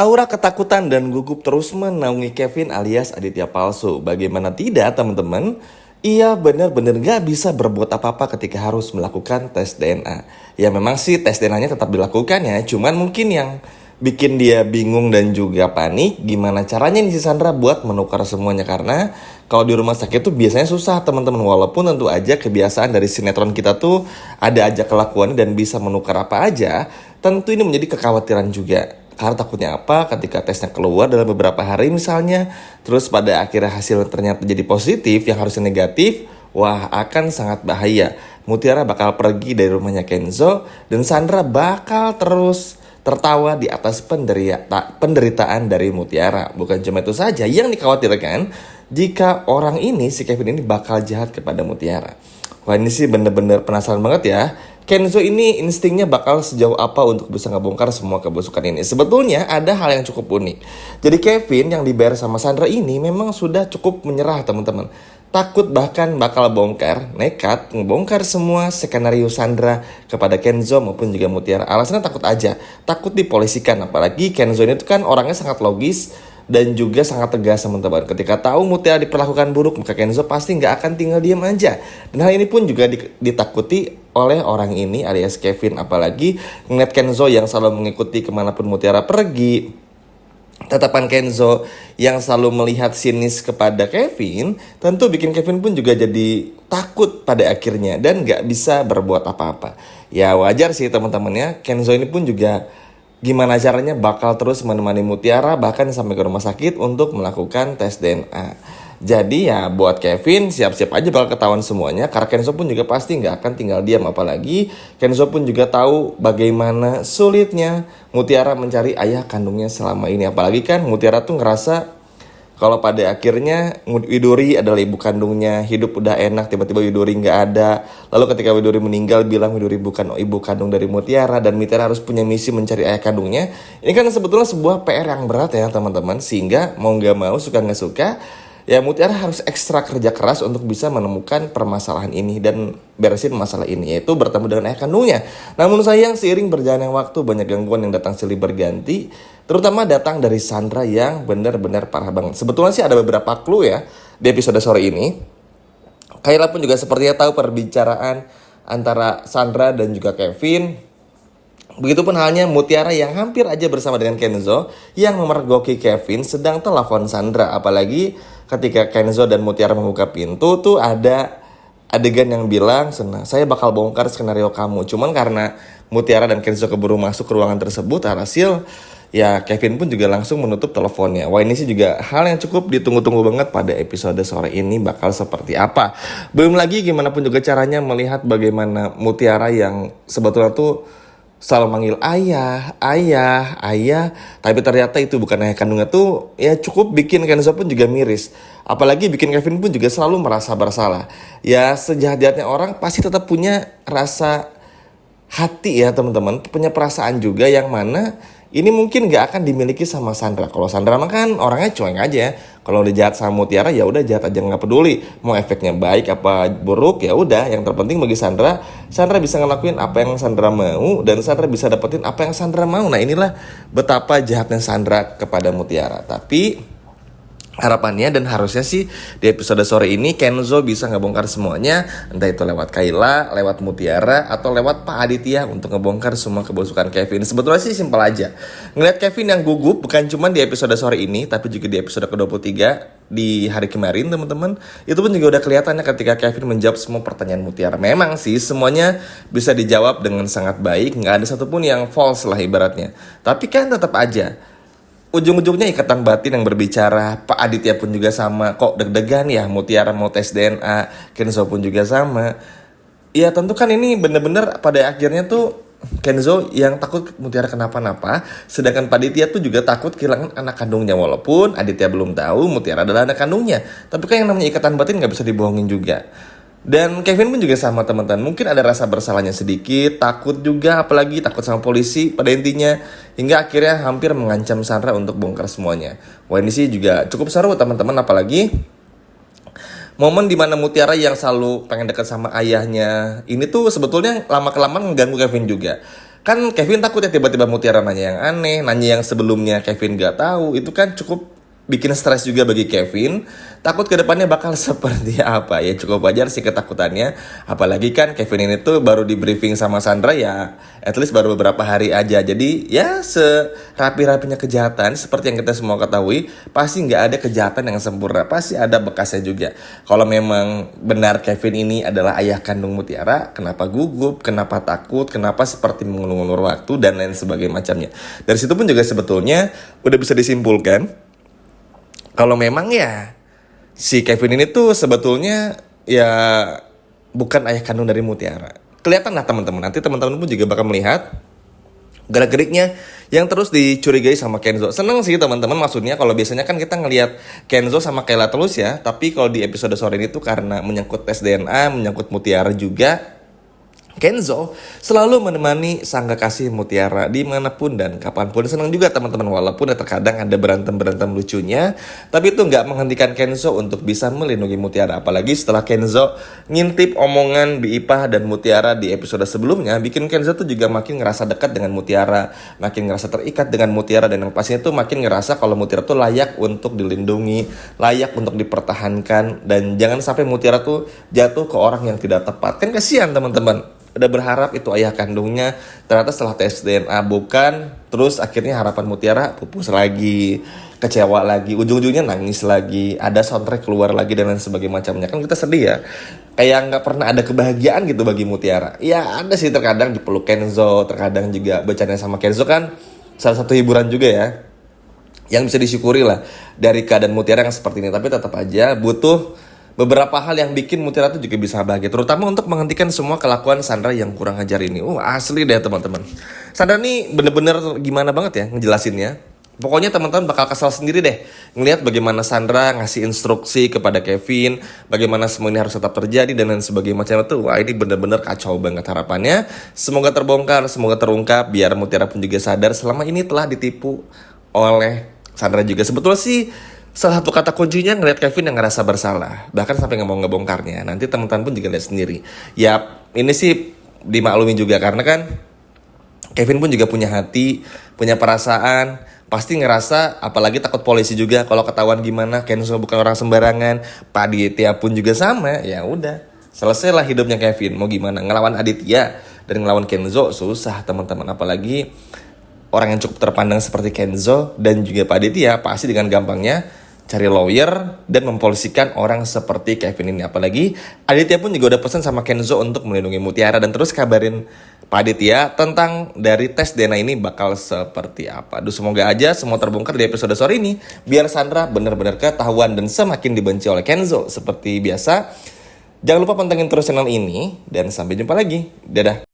Aura ketakutan dan gugup terus menaungi Kevin alias Aditya Palsu. Bagaimana tidak teman-teman? Ia benar-benar gak bisa berbuat apa-apa ketika harus melakukan tes DNA. Ya memang sih tes DNA-nya tetap dilakukan ya. Cuman mungkin yang bikin dia bingung dan juga panik gimana caranya nih si Sandra buat menukar semuanya. Karena kalau di rumah sakit tuh biasanya susah teman-teman. Walaupun tentu aja kebiasaan dari sinetron kita tuh ada aja kelakuannya dan bisa menukar apa aja. Tentu ini menjadi kekhawatiran juga. Karena takutnya apa ketika tesnya keluar dalam beberapa hari misalnya, terus pada akhirnya hasil ternyata jadi positif yang harusnya negatif, wah akan sangat bahaya. Mutiara bakal pergi dari rumahnya Kenzo dan Sandra bakal terus tertawa di atas penderitaan dari Mutiara. Bukan cuma itu saja yang dikhawatirkan, jika orang ini, si Kevin ini bakal jahat kepada Mutiara. Wah ini sih bener-bener penasaran banget ya. Kenzo ini instingnya bakal sejauh apa untuk bisa ngebongkar semua kebusukan ini. Sebetulnya ada hal yang cukup unik. Jadi Kevin yang dibayar sama Sandra ini memang sudah cukup menyerah teman-teman. Takut bahkan bakal nekat ngebongkar semua skenario Sandra kepada Kenzo maupun juga Mutiara. Alasannya takut aja, takut dipolisikan. Apalagi Kenzo ini tuh kan orangnya sangat logis dan juga sangat tegas teman-teman. Ketika tahu Mutiara diperlakukan buruk, maka Kenzo pasti nggak akan tinggal diam aja. Dan hal ini pun juga ditakuti oleh orang ini alias Kevin. Apalagi ngeliat Kenzo yang selalu mengikuti kemanapun Mutiara pergi. Tatapan Kenzo yang selalu melihat sinis kepada Kevin tentu bikin Kevin pun juga jadi takut pada akhirnya dan gak bisa berbuat apa-apa. Ya wajar sih teman-teman ya, Kenzo ini pun juga gimana caranya bakal terus menemani Mutiara bahkan sampai ke rumah sakit untuk melakukan tes DNA. Jadi ya buat Kevin siap-siap aja bakal ketahuan semuanya. Karena Kenzo pun juga pasti gak akan tinggal diam. Apalagi Kenzo pun juga tahu bagaimana sulitnya Mutiara mencari ayah kandungnya selama ini. Apalagi kan Mutiara tuh ngerasa kalau pada akhirnya Widuri adalah ibu kandungnya, hidup udah enak, tiba-tiba Widuri nggak ada. Lalu ketika Widuri meninggal bilang Widuri bukan ibu kandung dari Mutiara dan Mutiara harus punya misi mencari ayah kandungnya. Ini kan sebetulnya sebuah PR yang berat ya teman-teman. Sehingga mau nggak mau, suka nggak suka, ya Mutiara harus ekstra kerja keras untuk bisa menemukan permasalahan ini dan beresin masalah ini, yaitu bertemu dengan ayah kandungnya. Namun sayang seiring berjalannya waktu banyak gangguan yang datang silih berganti, terutama datang dari Sandra yang benar-benar parah banget. Sebetulnya sih ada beberapa clue ya di episode sore ini. Kayla pun juga sepertinya tahu perbicaraan antara Sandra dan juga Kevin. Begitupun halnya Mutiara yang hampir aja bersama dengan Kenzo yang memergoki Kevin sedang telepon Sandra. Apalagi ketika Kenzo dan Mutiara membuka pintu tuh ada adegan yang bilang, saya bakal bongkar skenario kamu. Cuman karena Mutiara dan Kenzo keburu masuk ke ruangan tersebut, alhasil ya Kevin pun juga langsung menutup teleponnya. Wah ini sih juga hal yang cukup ditunggu-tunggu banget pada episode sore ini bakal seperti apa. Belum lagi gimana pun juga caranya melihat bagaimana Mutiara yang sebetulnya tuh selalu manggil ayah, tapi ternyata itu bukan ayah kandungnya tuh ya cukup bikin Kenzo pun juga miris. Apalagi bikin Kevin pun juga selalu merasa bersalah. Ya sejahat-jahatnya orang pasti tetap punya rasa hati ya teman-teman, punya perasaan juga yang mana ini mungkin gak akan dimiliki sama Sandra. Kalau Sandra mah kan orangnya cuek aja ya. Kalau udah jahat sama Mutiara ya udah jahat aja, nggak peduli mau efeknya baik apa buruk, ya udah. Yang terpenting bagi Sandra bisa ngelakuin apa yang Sandra mau dan Sandra bisa dapetin apa yang Sandra mau. Nah inilah betapa jahatnya Sandra kepada Mutiara. Tapi harapannya dan harusnya sih di episode sore ini Kenzo bisa ngebongkar semuanya, entah itu lewat Kayla, lewat Mutiara, atau lewat Pak Aditya untuk ngebongkar semua kebusukan Kevin. Sebetulnya sih simpel aja. Ngeliat Kevin yang gugup bukan cuma di episode sore ini, tapi juga di episode ke-23 di hari kemarin teman-teman. Itu pun juga udah kelihatannya ketika Kevin menjawab semua pertanyaan Mutiara. Memang sih semuanya bisa dijawab dengan sangat baik, nggak ada satupun yang false lah ibaratnya. Tapi kan tetap aja ujung-ujungnya ikatan batin yang berbicara. Pak Aditya pun juga sama, kok deg-degan ya Mutiara mau tes DNA, Kenzo pun juga sama. Ya tentu kan ini bener-bener pada akhirnya tuh Kenzo yang takut Mutiara kenapa-napa, sedangkan Pak Aditya tuh juga takut kehilangan anak kandungnya. Walaupun Aditya belum tahu Mutiara adalah anak kandungnya, tapi kan yang namanya ikatan batin gak bisa dibohongin juga. Dan Kevin pun juga sama teman-teman, mungkin ada rasa bersalahnya sedikit, takut juga, apalagi takut sama polisi pada intinya, hingga akhirnya hampir mengancam Sandra untuk bongkar semuanya. Wah ini sih juga cukup seru teman-teman, apalagi momen dimana Mutiara yang selalu pengen dekat sama ayahnya ini tuh sebetulnya lama-kelamaan mengganggu Kevin juga. Kan Kevin takut ya tiba-tiba Mutiara nanya yang aneh, nanya yang sebelumnya Kevin gak tahu. Itu kan cukup bikin stres juga bagi Kevin. Takut ke depannya bakal seperti apa. Ya cukup wajar sih ketakutannya. Apalagi kan Kevin ini tuh baru di briefing sama Sandra ya, at least baru beberapa hari aja. Jadi ya serapi-rapinya kejahatan seperti yang kita semua ketahui, pasti nggak ada kejahatan yang sempurna. Pasti ada bekasnya juga. Kalau memang benar Kevin ini adalah ayah kandung Mutiara, kenapa gugup, kenapa takut, kenapa seperti mengulur-ulur waktu dan lain sebagainya macamnya. Dari situ pun juga sebetulnya udah bisa disimpulkan kalau memang ya si Kevin ini tuh sebetulnya ya bukan ayah kandung dari Mutiara. Kelihatan lah teman-teman. Nanti teman-teman pun juga bakal melihat gerak-geriknya yang terus dicurigai sama Kenzo. Seneng sih teman-teman, maksudnya kalau biasanya kan kita ngelihat Kenzo sama Kayla terus ya, tapi kalau di episode sore ini tuh karena menyangkut tes DNA, menyangkut Mutiara juga, Kenzo selalu menemani sang kekasih Mutiara dimanapun dan kapanpun. Senang juga teman-teman, walaupun terkadang ada berantem-berantem lucunya, tapi itu nggak menghentikan Kenzo untuk bisa melindungi Mutiara. Apalagi setelah Kenzo ngintip omongan Bi Ipah dan Mutiara di episode sebelumnya, bikin Kenzo tuh juga makin ngerasa dekat dengan Mutiara, makin ngerasa terikat dengan Mutiara, dan yang pastinya tuh makin ngerasa kalau Mutiara tuh layak untuk dilindungi, layak untuk dipertahankan, dan jangan sampai Mutiara tuh jatuh ke orang yang tidak tepat. Kan kasihan teman-teman. Udah berharap itu ayah kandungnya, ternyata setelah tes DNA bukan, terus akhirnya harapan Mutiara pupus lagi, kecewa lagi, ujung-ujungnya nangis lagi, ada soundtrack keluar lagi dan lain sebagainya macamnya. Kan kita sedih ya, kayak nggak pernah ada kebahagiaan gitu bagi Mutiara. Ya ada sih terkadang dipeluk Kenzo, terkadang juga bercanda sama Kenzo, kan salah satu hiburan juga ya, yang bisa disyukuri lah dari keadaan Mutiara yang seperti ini. Tapi tetap aja butuh beberapa hal yang bikin Mutiara tuh juga bisa bahagia, terutama untuk menghentikan semua kelakuan Sandra yang kurang ajar ini. Asli deh teman-teman, Sandra nih bener-bener gimana banget ya ngejelasinnya. Pokoknya teman-teman bakal kesal sendiri deh ngelihat bagaimana Sandra ngasih instruksi kepada Kevin, bagaimana semua ini harus tetap terjadi dan lain sebagainya macam itu. Wah, ini bener-bener kacau banget. Harapannya semoga terbongkar, semoga terungkap, biar Mutiara pun juga sadar selama ini telah ditipu oleh Sandra juga. Sebetulnya sih salah satu kata kuncinya ngeliat Kevin yang ngerasa bersalah, bahkan sampai nggak mau ngebongkarnya. Nanti teman-teman pun juga lihat sendiri. Ya ini sih dimaklumi juga karena kan Kevin pun juga punya hati, punya perasaan, pasti ngerasa, apalagi takut polisi juga kalau ketahuan gimana Kenzo bukan orang sembarangan. Pak Aditya pun juga sama. Ya udah, selesailah hidupnya Kevin. Mau gimana, ngelawan Aditya dan ngelawan Kenzo susah teman-teman, apalagi orang yang cukup terpandang seperti Kenzo dan juga Pak Aditya pasti dengan gampangnya cari lawyer dan mempolisikan orang seperti Kevin ini. Apalagi Aditya pun juga udah pesan sama Kenzo untuk melindungi Mutiara, dan terus kabarin Pak Aditya tentang dari tes DNA ini bakal seperti apa. Aduh, semoga aja semua terbongkar di episode sore ini, biar Sandra benar-benar ketahuan dan semakin dibenci oleh Kenzo seperti biasa. Jangan lupa pantengin terus channel ini dan sampai jumpa lagi. Dadah.